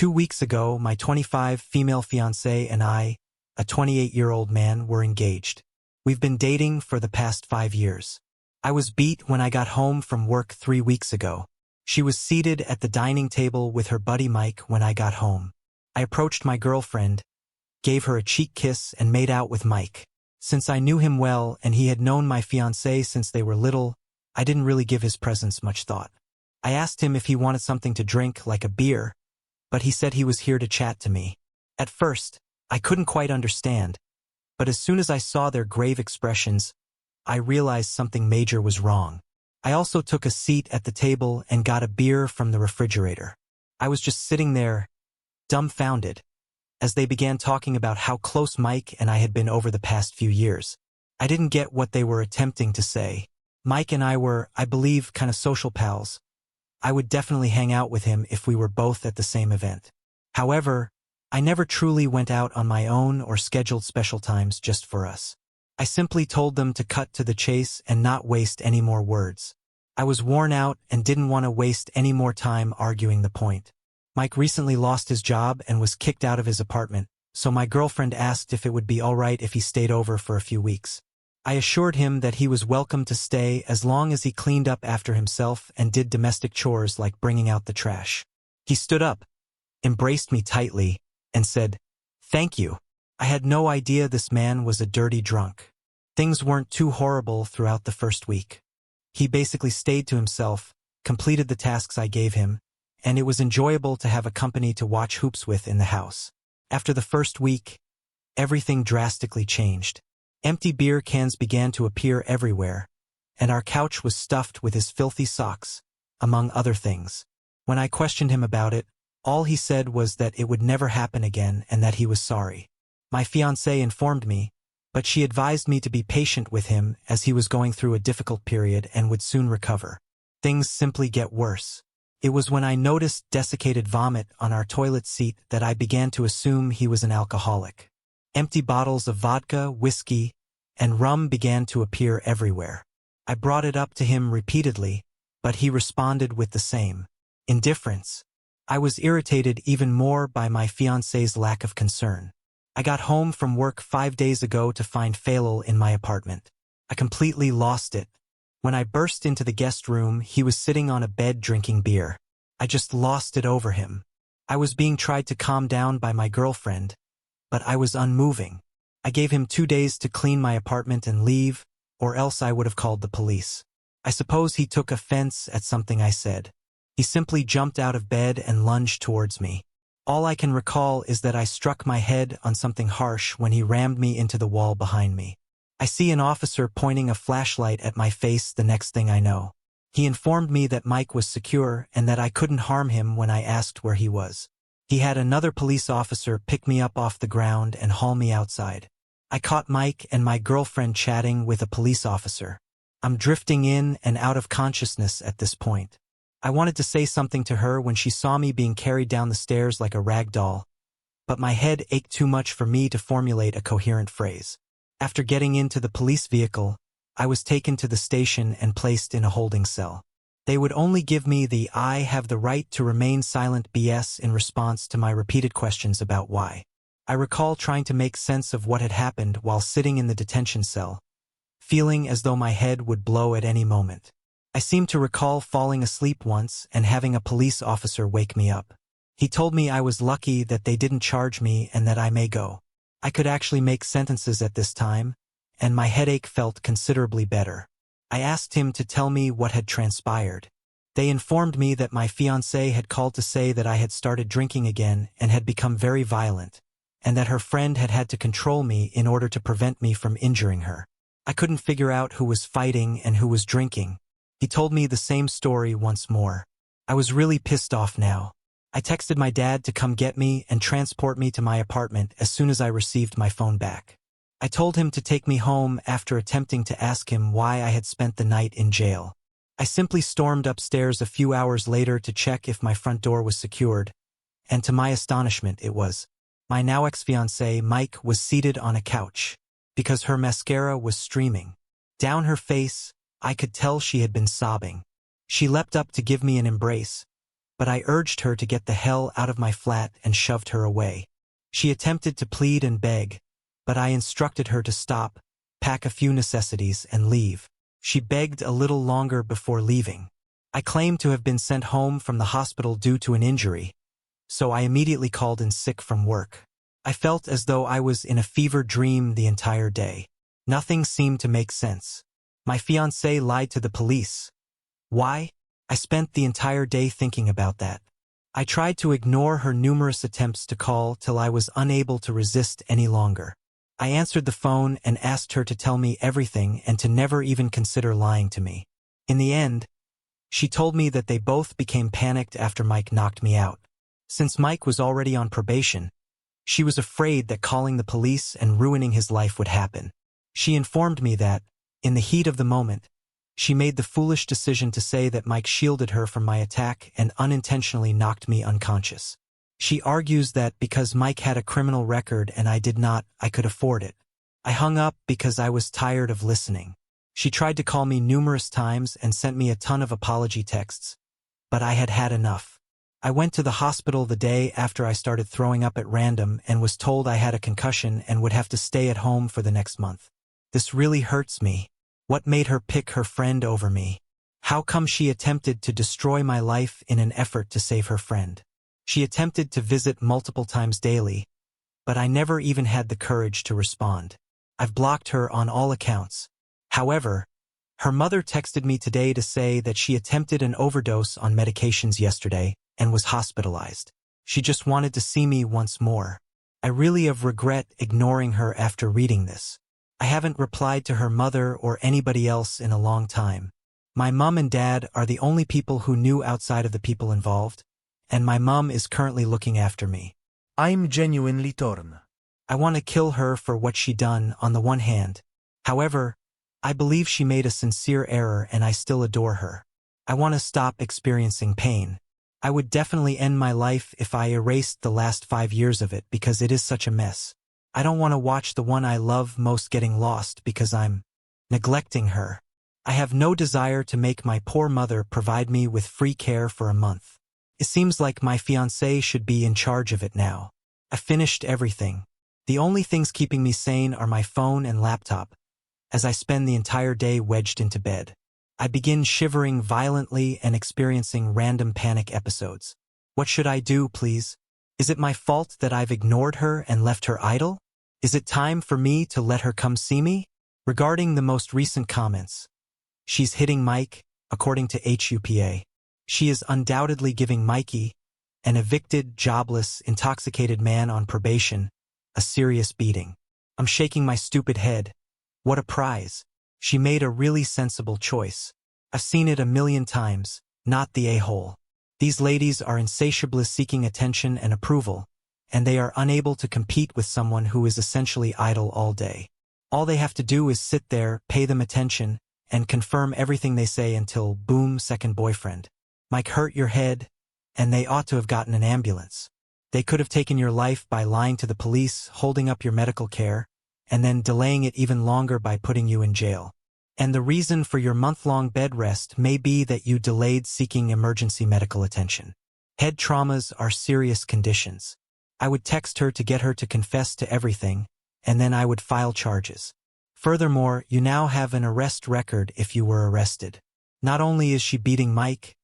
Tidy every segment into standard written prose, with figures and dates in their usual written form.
2 weeks ago, my 25 female fiancé and I, a 28-year-old man, were engaged. We've been dating for the past 5 years. I was beat when I got home from work 3 weeks ago. She was seated at the dining table with her buddy Mike when I got home. I approached my girlfriend, gave her a cheek kiss, and made out with Mike. Since I knew him well and he had known my fiancée since they were little, I didn't really give his presence much thought. I asked him if he wanted something to drink, like a beer, but he said he was here to chat to me. At first, I couldn't quite understand, but as soon as I saw their grave expressions, I realized something major was wrong. I also took a seat at the table and got a beer from the refrigerator. I was just sitting there, dumbfounded, as they began talking about how close Mike and I had been over the past few years. I didn't get what they were attempting to say. Mike and I were, I believe, kind of social pals. I would definitely hang out with him if we were both at the same event. However, I never truly went out on my own or scheduled special times just for us. I simply told them to cut to the chase and not waste any more words. I was worn out and didn't want to waste any more time arguing the point. Mike recently lost his job and was kicked out of his apartment, so my girlfriend asked if it would be all right if he stayed over for a few weeks. I assured him that he was welcome to stay as long as he cleaned up after himself and did domestic chores like bringing out the trash. He stood up, embraced me tightly, and said, "Thank you. I had no idea this man was a dirty drunk." Things weren't too horrible throughout the first week. He basically stayed to himself, completed the tasks I gave him, and it was enjoyable to have a company to watch hoops with in the house. After the first week, everything drastically changed. Empty beer cans began to appear everywhere, and our couch was stuffed with his filthy socks, among other things. When I questioned him about it, all he said was that it would never happen again and that he was sorry. My fiancée informed me, but she advised me to be patient with him as he was going through a difficult period and would soon recover. Things simply get worse. It was when I noticed desiccated vomit on our toilet seat that I began to assume he was an alcoholic. Empty bottles of vodka, whiskey, and rum began to appear everywhere. I brought it up to him repeatedly, but he responded with the same indifference. I was irritated even more by my fiancé's lack of concern. I got home from work 5 days ago to find Failal in my apartment. I completely lost it. When I burst into the guest room, he was sitting on a bed drinking beer. I just lost it over him. I was being tried to calm down by my girlfriend, but I was unmoving. I gave him 2 days to clean my apartment and leave, or else I would have called the police. I suppose he took offense at something I said. He simply jumped out of bed and lunged towards me. All I can recall is that I struck my head on something harsh when he rammed me into the wall behind me. I see an officer pointing a flashlight at my face the next thing I know. He informed me that Mike was secure and that I couldn't harm him when I asked where he was. He had another police officer pick me up off the ground and haul me outside. I caught Mike and my girlfriend chatting with a police officer. I'm drifting in and out of consciousness at this point. I wanted to say something to her when she saw me being carried down the stairs like a rag doll, but my head ached too much for me to formulate a coherent phrase. After getting into the police vehicle, I was taken to the station and placed in a holding cell. They would only give me the "I have the right to remain silent" BS in response to my repeated questions about why. I recall trying to make sense of what had happened while sitting in the detention cell, feeling as though my head would blow at any moment. I seem to recall falling asleep once and having a police officer wake me up. He told me I was lucky that they didn't charge me and that I may go. I could actually make sentences at this time, and my headache felt considerably better. I asked him to tell me what had transpired. They informed me that my fiancée had called to say that I had started drinking again and had become very violent, and that her friend had had to control me in order to prevent me from injuring her. I couldn't figure out who was fighting and who was drinking. He told me the same story once more. I was really pissed off now. I texted my dad to come get me and transport me to my apartment as soon as I received my phone back. I told him to take me home after attempting to ask him why I had spent the night in jail. I simply stormed upstairs a few hours later to check if my front door was secured, and to my astonishment it was. My now ex-fiancé, Mike, was seated on a couch. Because her mascara was streaming down her face, I could tell she had been sobbing. She leapt up to give me an embrace, but I urged her to get the hell out of my flat and shoved her away. She attempted to plead and beg, but I instructed her to stop, pack a few necessities, and leave. She begged a little longer before leaving. I claimed to have been sent home from the hospital due to an injury, so I immediately called in sick from work. I felt as though I was in a fever dream the entire day. Nothing seemed to make sense. My fiancé lied to the police. Why? I spent the entire day thinking about that. I tried to ignore her numerous attempts to call till I was unable to resist any longer. I answered the phone and asked her to tell me everything and to never even consider lying to me. In the end, she told me that they both became panicked after Mike knocked me out. Since Mike was already on probation, she was afraid that calling the police and ruining his life would happen. She informed me that, in the heat of the moment, she made the foolish decision to say that Mike shielded her from my attack and unintentionally knocked me unconscious. She argues that because Mike had a criminal record and I did not, I could afford it. I hung up because I was tired of listening. She tried to call me numerous times and sent me a ton of apology texts, but I had had enough. I went to the hospital the day after I started throwing up at random and was told I had a concussion and would have to stay at home for the next month. This really hurts me. What made her pick her friend over me? How come she attempted to destroy my life in an effort to save her friend? She attempted to visit multiple times daily, but I never even had the courage to respond. I've blocked her on all accounts. However, her mother texted me today to say that she attempted an overdose on medications yesterday and was hospitalized. She just wanted to see me once more. I really have regret ignoring her after reading this. I haven't replied to her mother or anybody else in a long time. My mom and dad are the only people who knew outside of the people involved, and my mom is currently looking after me. I'm genuinely torn. I want to kill her for what she done on the one hand. However, I believe she made a sincere error and I still adore her. I want to stop experiencing pain. I would definitely end my life if I erased the last 5 years of it because it is such a mess. I don't want to watch the one I love most getting lost because I'm neglecting her. I have no desire to make my poor mother provide me with free care for a month. It seems like my fiancé should be in charge of it now. I finished everything. The only things keeping me sane are my phone and laptop, as I spend the entire day wedged into bed. I begin shivering violently and experiencing random panic episodes. What should I do, please? Is it my fault that I've ignored her and left her idle? Is it time for me to let her come see me? Regarding the most recent comments, she's hitting Mike, according to HUPA. She is undoubtedly giving Mikey, an evicted, jobless, intoxicated man on probation, a serious beating. I'm shaking my stupid head. What a prize. She made a really sensible choice. I've seen it a million times, not the a-hole. These ladies are insatiably seeking attention and approval, and they are unable to compete with someone who is essentially idle all day. All they have to do is sit there, pay them attention, and confirm everything they say until, boom, second boyfriend. Mike hurt your head, and they ought to have gotten an ambulance. They could have taken your life by lying to the police, holding up your medical care, and then delaying it even longer by putting you in jail. And the reason for your month-long bed rest may be that you delayed seeking emergency medical attention. Head traumas are serious conditions. I would text her to get her to confess to everything, and then I would file charges. Furthermore, you now have an arrest record if you were arrested. Not only is she beating Mike,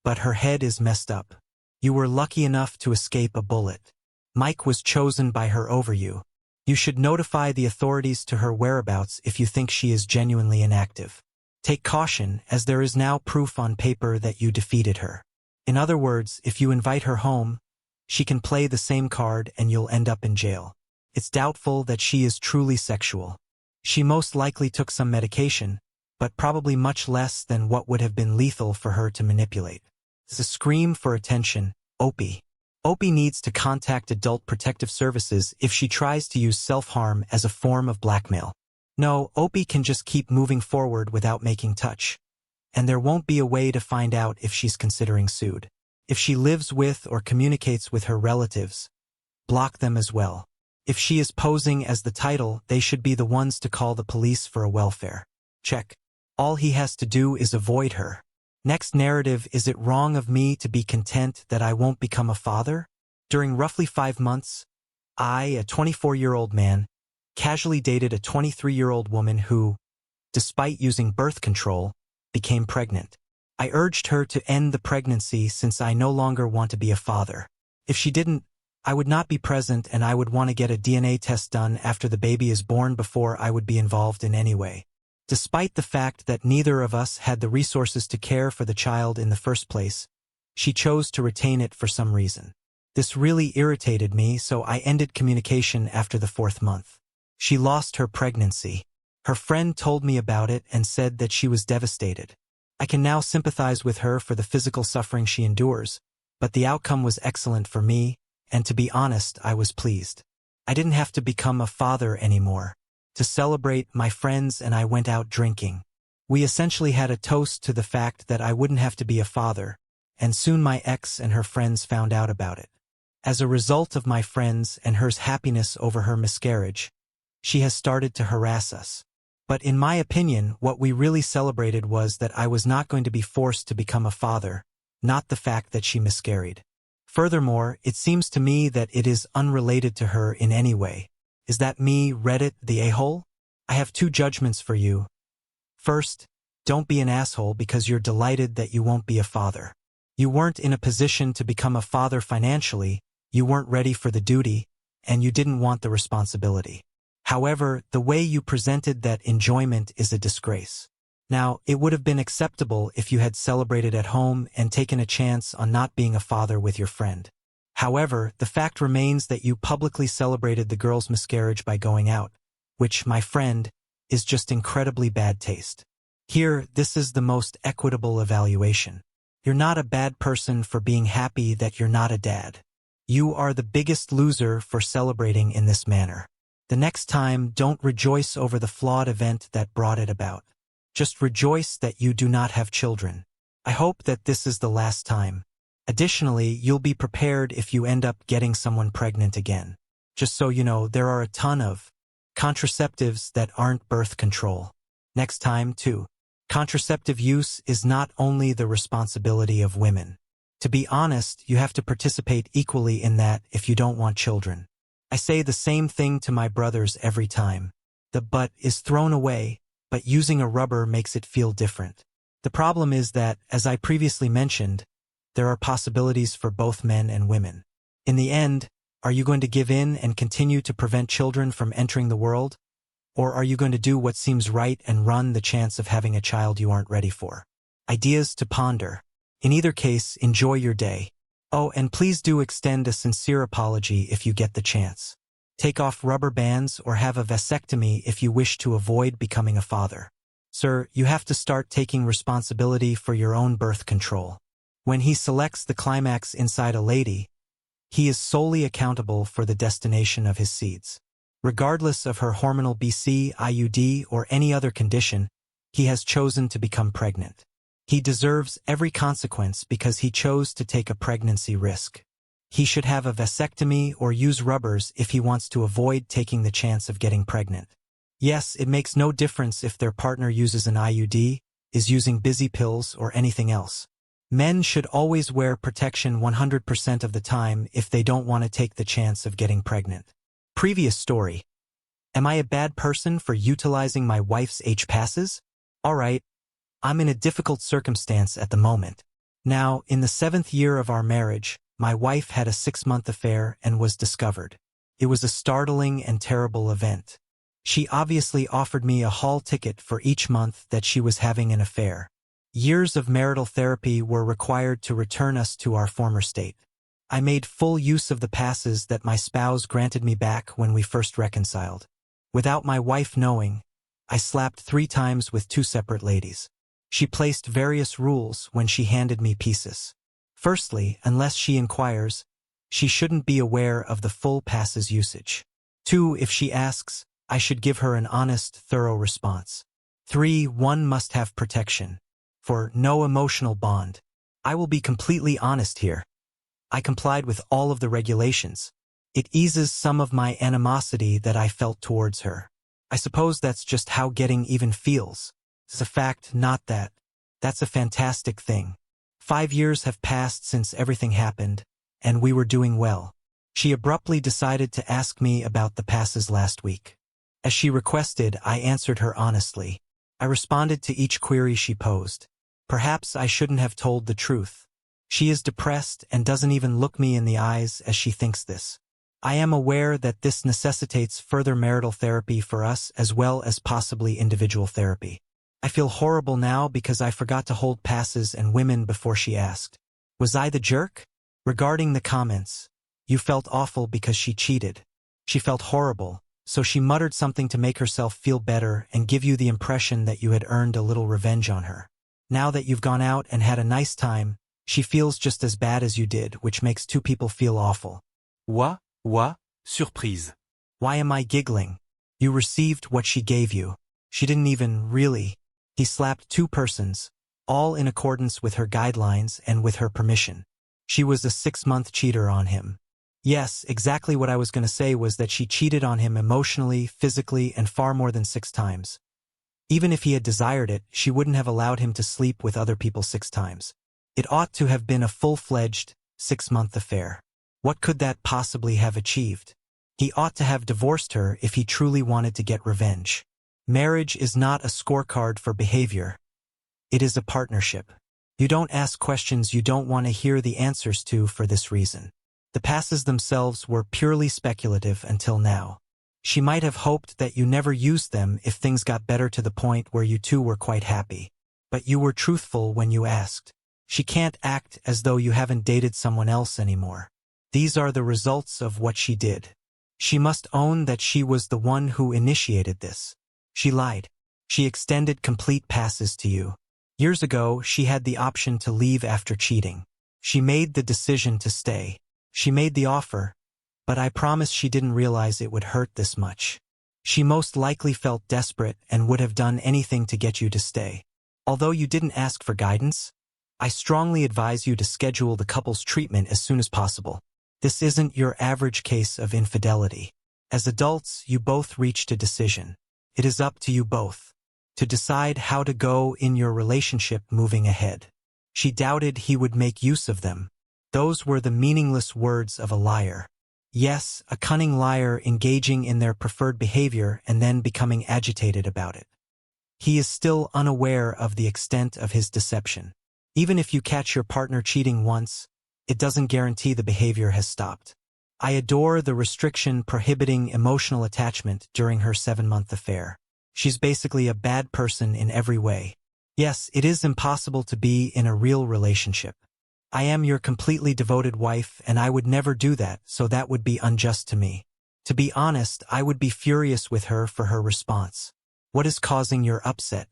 but her head is messed up. You were lucky enough to escape a bullet. Mike was chosen by her over you. You should notify the authorities to her whereabouts if you think she is genuinely inactive. Take caution, as there is now proof on paper that you defeated her. In other words, if you invite her home, she can play the same card and you'll end up in jail. It's doubtful that she is truly sexual. She most likely took some medication, but probably much less than what would have been lethal for her to manipulate. It's a scream for attention, Opie. Opie needs to contact Adult Protective Services if she tries to use self-harm as a form of blackmail. No, Opie can just keep moving forward without making touch. And there won't be a way to find out if she's considering sued. If she lives with or communicates with her relatives, block them as well. If she is posing as the title, they should be the ones to call the police for a welfare check. All he has to do is avoid her. Next narrative, is it wrong of me to be content that I won't become a father? During roughly 5 months, I, a 24-year-old man, casually dated a 23-year-old woman who, despite using birth control, became pregnant. I urged her to end the pregnancy since I no longer want to be a father. If she didn't, I would not be present and I would want to get a DNA test done after the baby is born before I would be involved in any way. Despite the fact that neither of us had the resources to care for the child in the first place, she chose to retain it for some reason. This really irritated me, so I ended communication after the 4th month. She lost her pregnancy. Her friend told me about it and said that she was devastated. I can now sympathize with her for the physical suffering she endures, but the outcome was excellent for me, and to be honest, I was pleased. I didn't have to become a father anymore. To celebrate, my friends and I went out drinking. We essentially had a toast to the fact that I wouldn't have to be a father, and soon my ex and her friends found out about it. As a result of my friends and hers happiness over her miscarriage, she has started to harass us. But in my opinion, what we really celebrated was that I was not going to be forced to become a father, not the fact that she miscarried. Furthermore, it seems to me that it is unrelated to her in any way. Is that me, Reddit, the a-hole? I have 2 judgments for you. First, don't be an asshole because you're delighted that you won't be a father. You weren't in a position to become a father financially, you weren't ready for the duty, and you didn't want the responsibility. However, the way you presented that enjoyment is a disgrace. Now, it would have been acceptable if you had celebrated at home and taken a chance on not being a father with your friend. However, the fact remains that you publicly celebrated the girl's miscarriage by going out, which, my friend, is just incredibly bad taste. Here, this is the most equitable evaluation. You're not a bad person for being happy that you're not a dad. You are the biggest loser for celebrating in this manner. The next time, don't rejoice over the flawed event that brought it about. Just rejoice that you do not have children. I hope that this is the last time. Additionally, you'll be prepared if you end up getting someone pregnant again. Just so you know, there are a ton of contraceptives that aren't birth control. Next time, too. Contraceptive use is not only the responsibility of women. To be honest, you have to participate equally in that if you don't want children. I say the same thing to my brothers every time. The butt is thrown away, but using a rubber makes it feel different. The problem is that, as I previously mentioned, there are possibilities for both men and women. In the end, are you going to give in and continue to prevent children from entering the world? Or are you going to do what seems right and run the chance of having a child you aren't ready for? Ideas to ponder. In either case, enjoy your day. Oh, and please do extend a sincere apology if you get the chance. Take off rubber bands or have a vasectomy if you wish to avoid becoming a father. Sir, you have to start taking responsibility for your own birth control. When he selects the climax inside a lady, he is solely accountable for the destination of his seeds. Regardless of her hormonal BC, IUD, or any other condition, he has chosen to become pregnant. He deserves every consequence because he chose to take a pregnancy risk. He should have a vasectomy or use rubbers if he wants to avoid taking the chance of getting pregnant. Yes, it makes no difference if their partner uses an IUD, is using busy pills, or anything else. Men should always wear protection 100% of the time if they don't want to take the chance of getting pregnant. Previous story. Am I a bad person for utilizing my wife's H-passes? Alright, I'm in a difficult circumstance at the moment. Now, in the 7th year of our marriage, my wife had a 6-month affair and was discovered. It was a startling and terrible event. She obviously offered me a hall ticket for each month that she was having an affair. Years of marital therapy were required to return us to our former state. I made full use of the passes that my spouse granted me back when we first reconciled. Without my wife knowing, I slapped 3 times with 2 separate ladies. She placed various rules when she handed me pieces. Firstly, unless she inquires, she shouldn't be aware of the full passes usage. 2, if she asks, I should give her an honest, thorough response. 3, one must have protection. For no emotional bond. I will be completely honest here. I complied with all of the regulations. It eases some of my animosity that I felt towards her. I suppose that's just how getting even feels. It's a fact, not that. That's a fantastic thing. 5 years have passed since everything happened, and we were doing well. She abruptly decided to ask me about the passes last week. As she requested, I answered her honestly. I responded to each query she posed. Perhaps I shouldn't have told the truth. She is depressed and doesn't even look me in the eyes as she thinks this. I am aware that this necessitates further marital therapy for us as well as possibly individual therapy. I feel horrible now because I forgot to hold passes and women before she asked. Was I the jerk? Regarding the comments, you felt awful because she cheated. She felt horrible, so she muttered something to make herself feel better and give you the impression that you had earned a little revenge on her. Now that you've gone out and had a nice time, she feels just as bad as you did, which makes two people feel awful. Ouah, surprise. Why am I giggling? You received what she gave you. She didn't even really. He slapped 2 persons, all in accordance with her guidelines and with her permission. She was a 6-month cheater on him. Yes, exactly what I was going to say was that she cheated on him emotionally, physically, and far more than 6 times. Even if he had desired it, she wouldn't have allowed him to sleep with other people 6 times. It ought to have been a full-fledged, 6-month affair. What could that possibly have achieved? He ought to have divorced her if he truly wanted to get revenge. Marriage is not a scorecard for behavior. It is a partnership. You don't ask questions you don't want to hear the answers to for this reason. The passes themselves were purely speculative until now. She might have hoped that you never used them if things got better to the point where you two were quite happy. But you were truthful when you asked. She can't act as though you haven't dated someone else anymore. These are the results of what she did. She must own that she was the one who initiated this. She lied. She extended complete passes to you. Years ago, she had the option to leave after cheating. She made the decision to stay. She made the offer, but I promise she didn't realize it would hurt this much. She most likely felt desperate and would have done anything to get you to stay. Although you didn't ask for guidance, I strongly advise you to schedule the couple's treatment as soon as possible. This isn't your average case of infidelity. As adults, you both reached a decision. It is up to you both to decide how to go in your relationship moving ahead. She doubted he would make use of them. Those were the meaningless words of a liar. Yes, a cunning liar engaging in their preferred behavior and then becoming agitated about it. He is still unaware of the extent of his deception. Even if you catch your partner cheating once, it doesn't guarantee the behavior has stopped. I adore the restriction prohibiting emotional attachment during her 7-month affair. She's basically a bad person in every way. Yes, it is impossible to be in a real relationship. I am your completely devoted wife and I would never do that, so that would be unjust to me. To be honest, I would be furious with her for her response. What is causing your upset?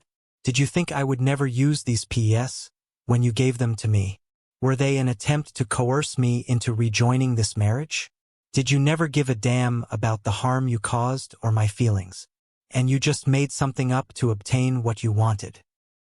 Did you think I would never use these PS when you gave them to me? Were they an attempt to coerce me into rejoining this marriage? Did you never give a damn about the harm you caused or my feelings? And you just made something up to obtain what you wanted?